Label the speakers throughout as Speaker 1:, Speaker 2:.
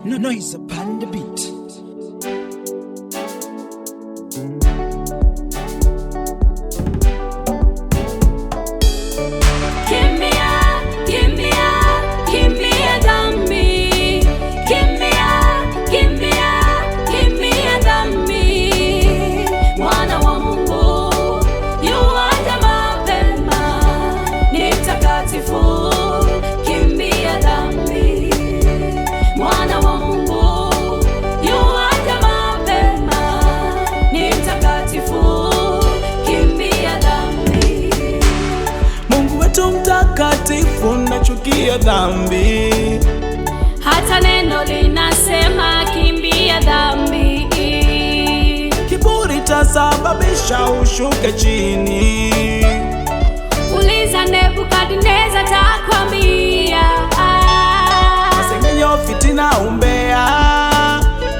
Speaker 1: Noise upon the beat.
Speaker 2: Mtakatifu nachukia dhambi,
Speaker 3: hata neno linasema kimbia dhambi.
Speaker 2: Kiburi tasababisha ushuke chini,
Speaker 3: uliza Nebukadneza takwambia.
Speaker 2: Masengenyo, fitina, umbea,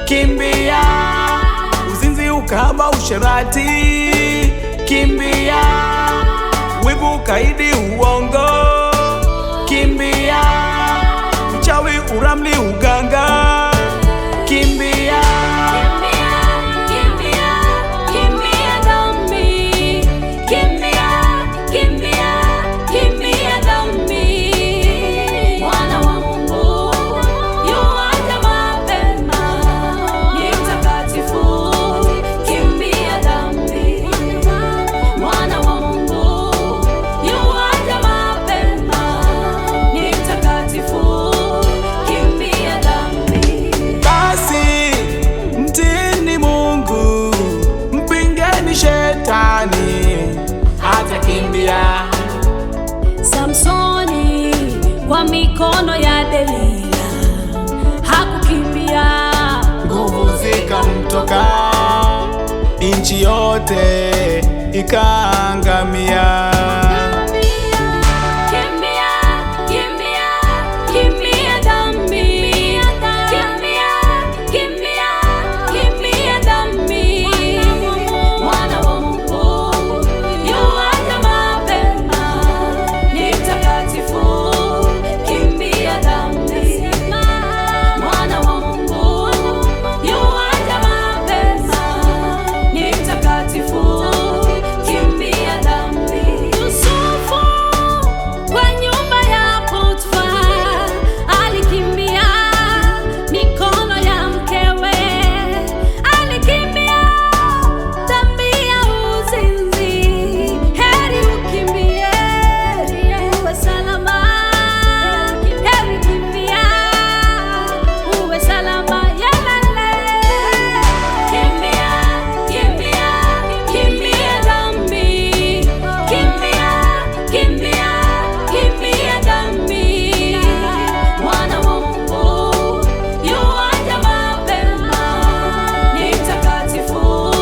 Speaker 2: kimbia. Uzinzi, ukahaba, usherati, kimbia. Wivu, kaidi, uongo, kimbia. Uchawi, uramli, uganga, kimbia.
Speaker 3: Kimbia dhambi, kimbia dhambi. Mwana wa Mungu yuaja mapema, ni mtakatifu, kimbia dhambi. Mwana wa Mungu yuaja mapema, ni mtakatifu, kimbia dhambi.
Speaker 2: Basi mtini Mungu, mpingeni shetani, atakimbia.
Speaker 3: Samsoni kwa mikono ya Delila hakukimbia,
Speaker 2: Nguvu zikamtoka, nchi yote ikaangamia.
Speaker 3: Kimbia dhambi, kimbia dhambi. Mwana wa Mungu yuaja mapema, ni mtakatifu, kimbia dhambi. Mwana wa Mungu yuaja mapema, ni mtakatifu, kimbia dhambi. Yusufu kwa nyumba ya Potifa alikimbia mikono ya mkewe, alikimbia dhambi ya uzinzi. Heri ukimbie uwe salama, heri kimbia uwe salama yalale. Kimbia dhambi, kimbia dhambi. Mwana wa Mungu yuaja mapema, ni mtakatifu,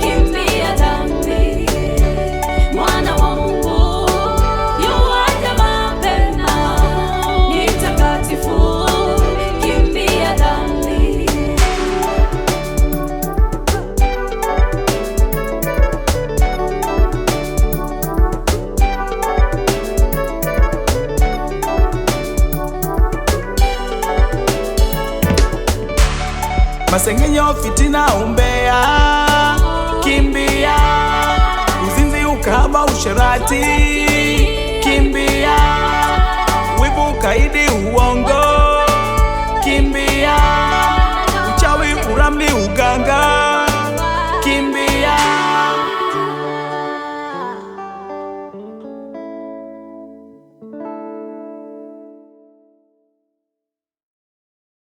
Speaker 3: kimbia dhambi. Mwana wa Mungu yuaja mapema, ni mtakatifu, kimbia dhambi.
Speaker 2: Masengenyo, fitina, umbea, kimbia. Uzinzi, ukahaba, usherati, kimbia. Wivu, kaidi, uongo, kimbia. Uchawi, uramli, uganga,